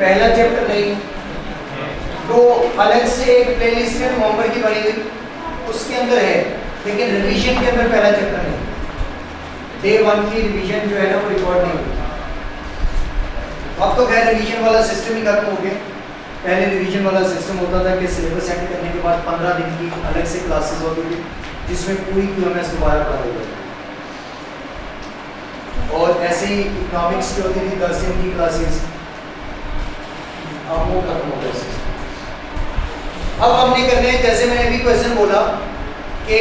पहला चैप्टर नहीं, तो अलग से एक प्लेलिस्ट में होमवर्क की बनी हुई उसके अंदर है, लेकिन रिवीजन के अंदर पहला चैप्टर नहीं। डे 1 की रिवीजन जो है ना वो रिकॉर्ड नहीं हुई। अब तो खैर रिवीजन वाला सिस्टम ही खत्म हो गया। पहले रिवीजन वाला सिस्टम होता था कि सिलेबस एंड करने के बाद 15 दिन की अलग से क्लासेस होती थी जिसमें पूरी QMS दोबारा पढ़ाई जाती थी, और ऐसे ही इकोनॉमिक्स की होती थी 10 दिन की क्लासेस। अब वो खत्म हो गया सिस्टम। अब हमने करने हैं, जैसे मैंने अभी क्वेश्चन बोला कि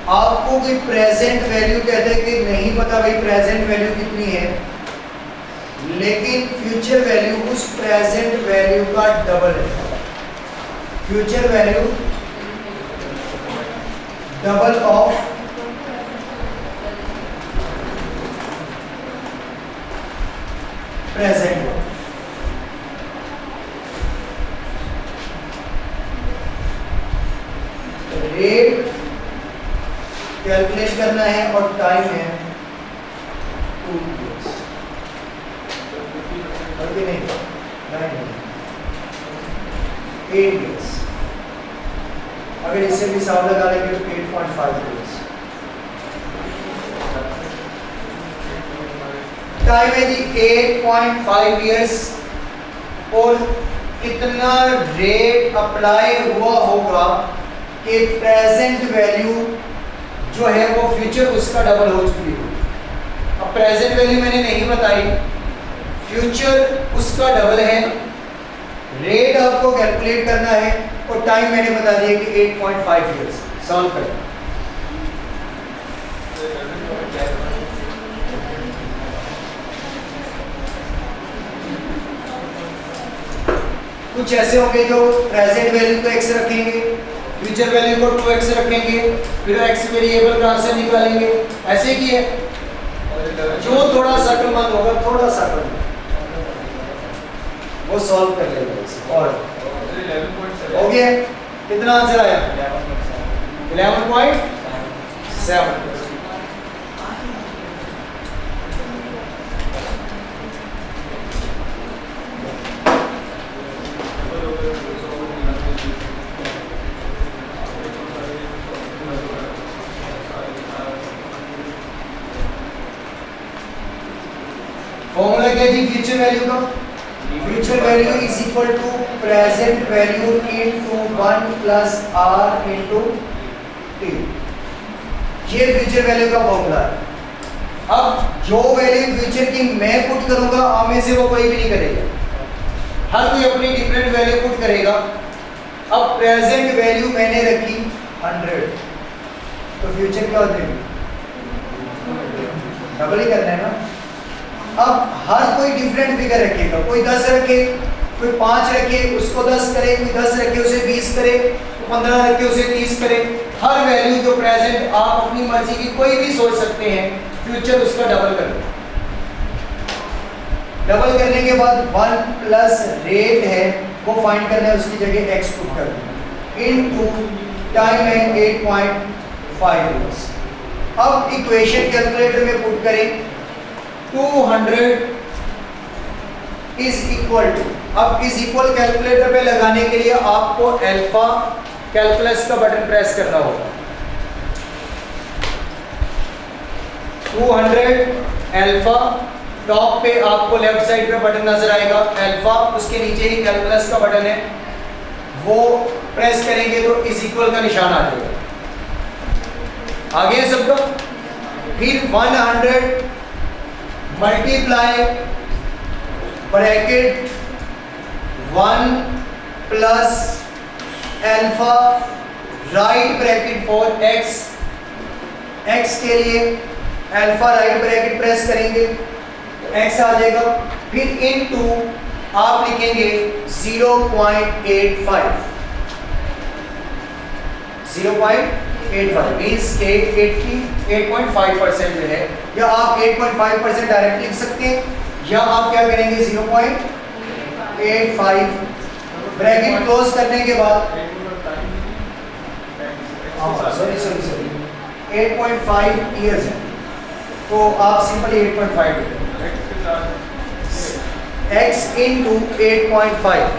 आपको कोई प्रेजेंट वैल्यू कहते हैं कि नहीं पता भाई प्रेजेंट वैल्यू कितनी है, लेकिन फ्यूचर वैल्यू उस प्रेजेंट वैल्यू का डबल है। Future value double of present. Rate calculate करना है और टाइम है 2 years। अभी नहीं 8 years। अगर इससे भी हिसाब लगा लेंगे तो 8.5 years। टाइम है जी 8.5 years। और कितना रेट अप्लाई हुआ होगा कि प्रेजेंट वैल्यू जो है वो फ्यूचर उसका डबल हो चुकी है। अब प्रेजेंट वैल्यू मैंने नहीं बताई, फ्यूचर उसका डबल है, रेट आपको कैलकुलेट करना है और टाइम मैंने बता दिया कि 8.5 years। सॉल्व करें। कुछ ऐसे होंगे जो प्रेजेंट वैल्यू को x रखेंगे, फ्यूचर वैल्यू को 2x रखेंगे, फिर x वेरिएबल कहाँ से निकालेंगे, ऐसे की है। जो थोड़ा सकलमंद होगा, थोड़ा सकलमंद वो सॉल्व कर लेगा। और हो गया, कितना आंसर आया? 11.7। फॉर्मूला क्या जी फ्यूचर वैल्यू का? Future value is equal to present value into 1 plus r into t। ये फ्यूचर वैल्यू का फॉर्मूला है। अब जो वैल्यू फ्यूचर की मैं पुट करूंगा, आप में से वो कोई भी नहीं करेगा, हर कोई अपनी डिफरेंट वैल्यू पुट करेगा। अब प्रेजेंट वैल्यू मैंने रखी 100, तो फ्यूचर क्या हो जाएगी? डबल ही करना है ना। अब हर कोई डिफरेंट फिगर रखेगा, कोई 10 रखे, कोई 5 रखे उसको 10 करे, कोई 10 रखे उसे 20 करे, तो 15 रखे उसे 30 करे। हर वैल्यू जो प्रेजेंट आप अपनी मर्जी की कोई भी सोच सकते हैं, फ्यूचर उसका डबल कर दो। डबल करने के बाद 1 प्लस रेट है वो फाइंड करना है, उसकी जगह x पुट कर दो, इनटू टाइम है 8.5 years। अब इक्वेशन कैलकुलेटर में पुट करें 200 इज इक्वल टू, अब इज इक्वल कैलकुलेटर पे लगाने के लिए आपको अल्फा कैलकुलस का बटन प्रेस करना होगा। 200 अल्फा, टॉप पे आपको लेफ्ट साइड पे बटन नजर आएगा अल्फा, उसके नीचे ही कैलकुलस का बटन है, वो प्रेस करेंगे तो इज इक्वल का निशान आ जाएगा। आगे सबका फिर 100 multiply bracket 1 plus alpha right bracket for x, x के लिए अल्फा राइट ब्रैकेट प्रेस करेंगे x आ जाएगा, फिर इनटू आप लिखेंगे 0.85 मीन्स के 8.5% जो है, या आप 8.5% डायरेक्ट लिख सकते हैं, या आप क्या करेंगे 0.85 ब्रैकेट क्लोज करने के बाद, सॉरी 8.5 इयर्स है, तो आप सिंपली 8.5 लिखें। x इंटू 8.5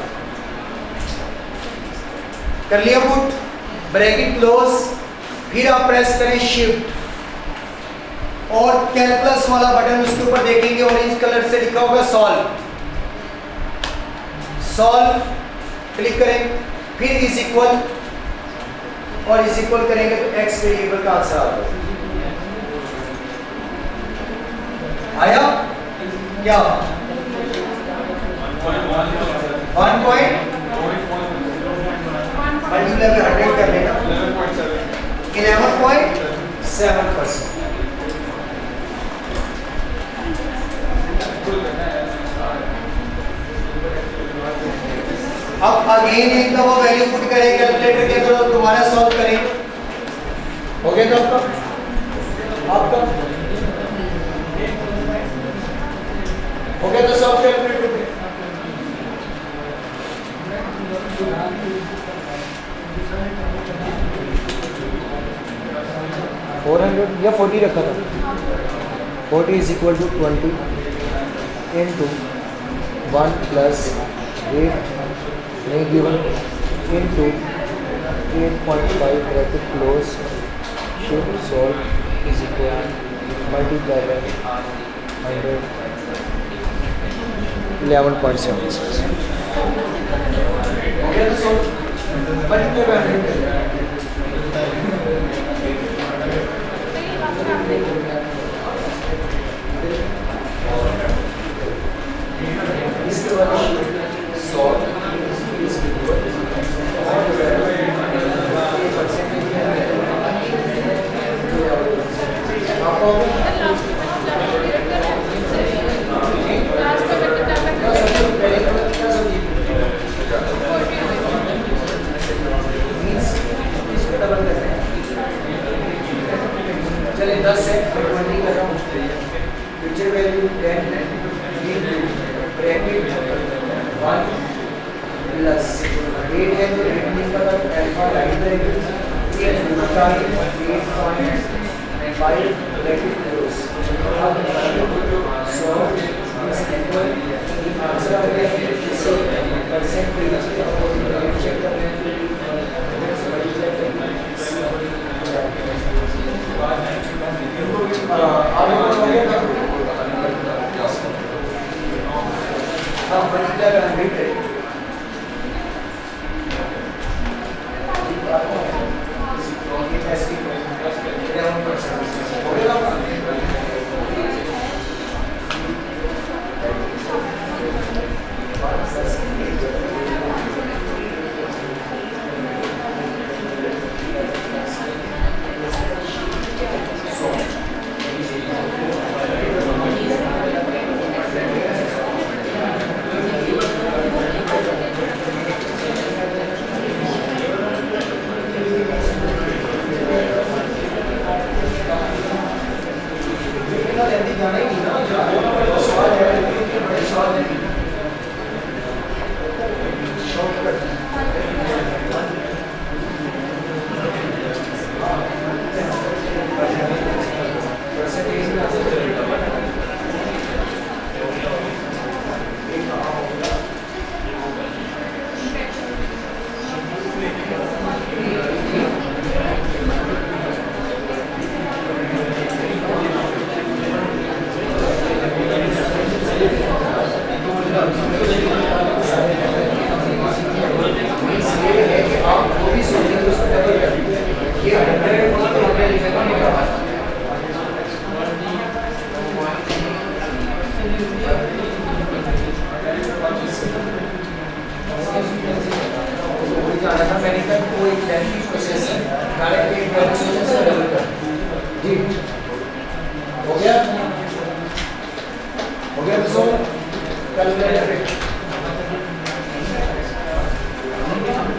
कर लिया पुट, ब्रैकेट क्लोज, फिर आप प्रेस करें शिफ्ट और कैलकुलस वाला बटन उसके ऊपर देखेंगे ऑरेंज कलर से लिखा होगा सॉल्व, सॉल्व क्लिक करें, फिर इज इक्वल और इज इक्वल करेंगे तो x वेरिएबल का आंसर आया। क्या 1 पॉइंट मल्टीप्लाई में 100 कर लेना 11.7%। अब अगेन एक दफा वैल्यू पुट करें कैलकुलेटर के, तो दोबारा सॉल्व करें, हो गया तो आपका हो गया तो सॉल्व कैलकुलेटर पे 400 या 40 रखा था, 40 is equal to 20 into 1 plus 8 नहीं given into 8.5 bracket close shift solve is equal multiply by 100 11.76 इसके बाद सॉल्व चले 10 से 20 कर रहा हूँ, फ्यूचर वैल्यू 10 ब्रैकेट 1 प्लस 8 है तो 8 निकला तो alpha right bracket 8.5 bracket close. So answer आ गया परसेंटेज चेक कर रहे हैं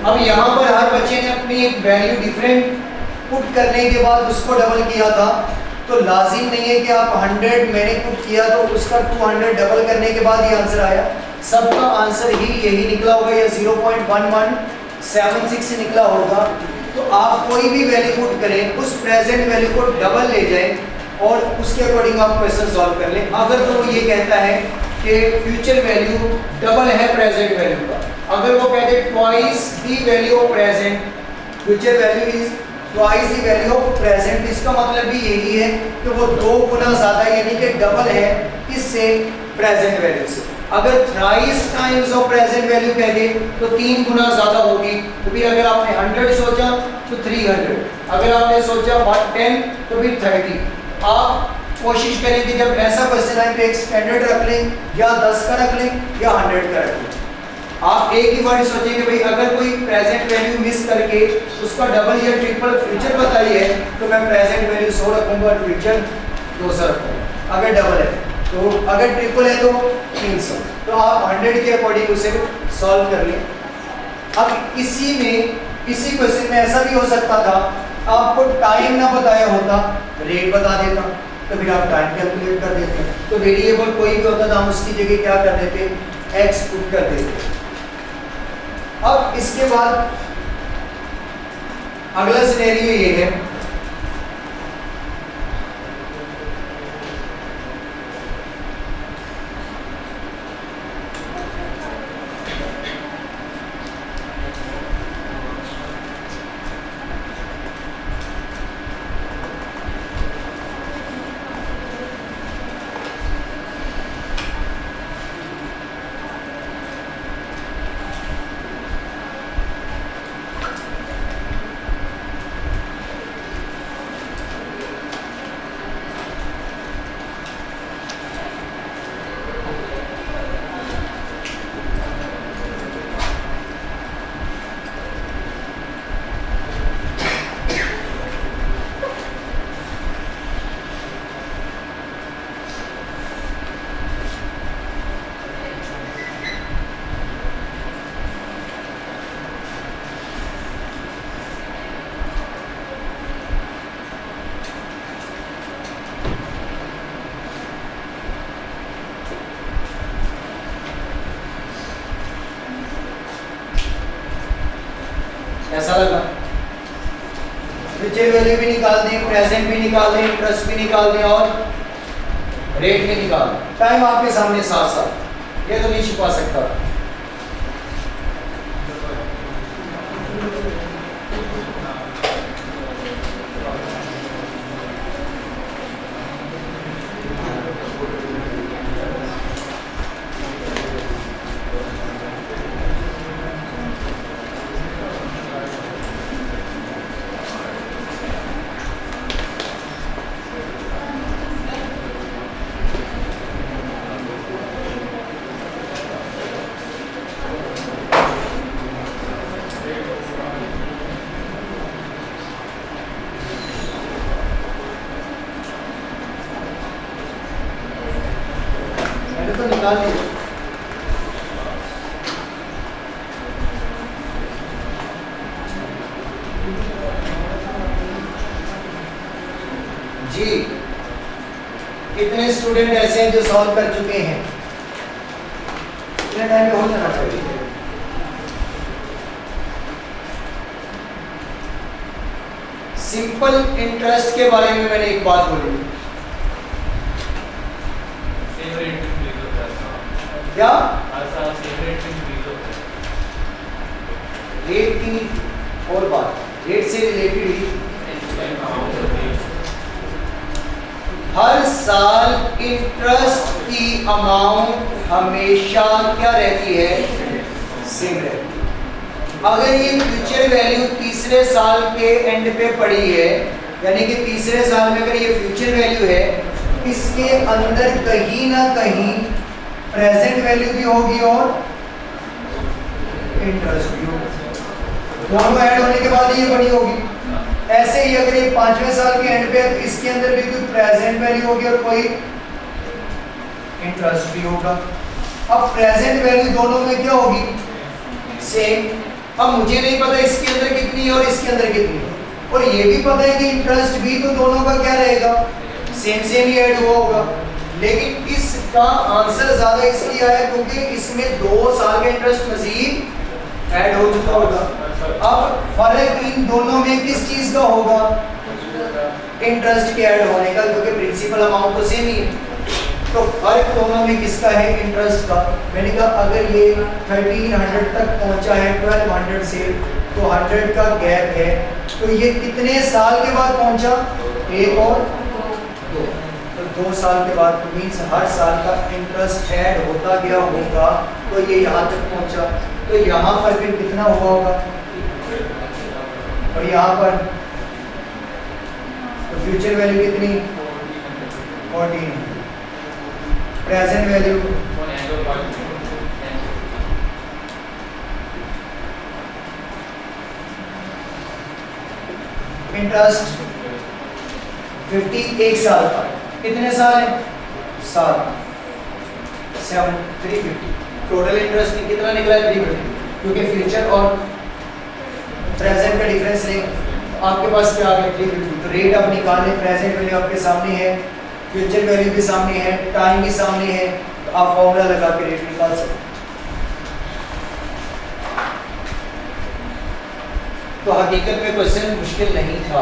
अब यहाँ पर हर बच्चे ने अपनी एक वैल्यू डिफरेंट पुट करने के बाद उसको डबल किया था, तो लाजिम नहीं है कि आप 100 मैंने पुट किया तो उसका 200 डबल करने के बाद ही आंसर आया। सबका आंसर ही यही निकला होगा या 0.1176 से निकला होगा। तो आप कोई भी वैल्यू पुट करें, उस प्रेजेंट वैल्यू को डबल ले जाएं और उसके अकॉर्डिंग आप क्वेश्चन सॉल्व कर लें। अगर तो वो ये कहता है कि फ्यूचर वैल्यू डबल है प्रेजेंट वैल्यू का, अगर वो कहते twice the value of present, future value is twice the value of present, इसका मतलब भी यही है कि वो 2 गुना ज्यादा यानी कि डबल है किससे, प्रेजेंट वैल्यू से। अगर thrice times of present value कह दे तो 3 गुना ज्यादा होगी, तो फिर अगर आपने 100 सोचा तो 300, अगर आपने सोचा 10 तो फिर 30। आप कोशिश करें कि जब ऐसा क्वेश्चन आए तो एक स्टैंडर्ड रख लें, या 10 का रख लें या 100 का रख लें। आप एक ही वर्ड सोचेंगे भाई अगर कोई प्रेजेंट वैल्यू मिस करके उसका डबल या ट्रिपल फ्यूचर बताई है तो मैं प्रेजेंट वैल्यू 100 रखूंगा और फ्यूचर 200 रखूंगा अगर डबल है, तो अगर ट्रिपल है तो 300। तो आप 100 के अकॉर्डिंग उसे सॉल्व कर लें। अब इसी क्वेश्चन में ऐसा भी हो सकता था आपको टाइम ना बताया होता, रेट बता देता, तो फिर आप टाइम कैलकुलेट कर देते। तो वेरिएबल कोई भी होता था हम उसकी जगह क्या कर देते, एक्स पुट कर देते। अब इसके बाद अगला सिनेरियो ये है, ऐसा लगा फ्यूचर वैल्यू भी निकाल दें, प्रेजेंट भी निकाल दें, इंटरेस्ट भी निकाल दें और रेट भी निकाल दें, टाइम आपके सामने साथ साथ, ये तो नहीं छुपा सकता। तो निकाल दिया। जी कितने स्टूडेंट ऐसे हैं जो सॉल्व कर चुके हैं? कितने टाइम में हो जाना चाहिए? सिंपल इंटरेस्ट के बारे में मैंने एक बात बोली, क्या रेट की और बात, रेट से रिलेटेड ही हर साल इंटरेस्ट की अमाउंट हमेशा क्या रहती है, सेम रहती है। अगर ये फ्यूचर वैल्यू तीसरे साल के एंड पे पड़ी है, यानी कि तीसरे साल में अगर ये फ्यूचर वैल्यू है, इसके अंदर कहीं ना कहीं प्रेजेंट वैल्यू भी होगी और इंटरेस्ट भी होगी, दोनों ऐड होने के बाद ये बनी होगी। ऐसे ही अगर ये 5वें साल के एंड पे है तो इसके अंदर भी कोई प्रेजेंट वैल्यू होगी और कोई इंटरेस्ट भी होगा। अब प्रेजेंट वैल्यू दोनों में क्या होगी, सेम। अब मुझे नहीं पता इसके अंदर कितनी है और इसके अंदर कितनी है, और ये भी पता है कि इंटरेस्ट भी तो दोनों का क्या रहेगा, सेम सेम ही ऐड हुआ होगा। लेकिन इसका आंसर ज्यादा इसलिए आया क्योंकि इसमें 2 साल का इंटरेस्ट मजीद ऐड हो चुका होगा। अब फर्क इन दोनों में किस चीज का होगा, इंटरेस्ट के ऐड होने का, क्योंकि प्रिंसिपल अमाउंट तो सेम ही है। तो फर्क दोनों में किसका है? इंटरेस्ट का। मैंने कहा अगर ये 1300 तक पहुंचा है 1200 से, तो 100 का गैप है, तो ये कितने साल के बाद पहुंचा? 1 और 2, तो 2 साल के बाद, मीन्स हर साल का इंटरेस्ट ऐड होता गया होगा, तो ये यहाँ तक पहुंचा। तो यहाँ पर फिर कितना हुआ होगा? और यहाँ पर तो फ्यूचर वैल्यू कितनी? 14। प्रेजेंट वैल्यू इंटरेस्ट 50 1 साल का। कितने साल है? 7 7 350। टोटल इंटरेस्ट कितना निकला है? 350, क्योंकि फ्यूचर और प्रेजेंट का डिफरेंस है। तो आपके पास क्या आ गया? 350। तो रेट आप निकालें, प्रेजेंट वैल्यू आपके सामने है, फ्यूचर वैल्यू भी सामने है, टाइम भी सामने है, तो आप फॉर्मूला लगा के रेट निकाल सकते हैं। तो हकीकत में क्वेश्चन मुश्किल नहीं था,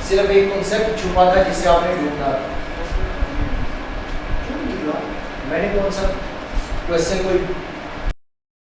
सिर्फ एक कॉन्सेप्ट छुपा था जिसे आपने ढूंढना था। मैंने कौन सा क्वेश्चन कोई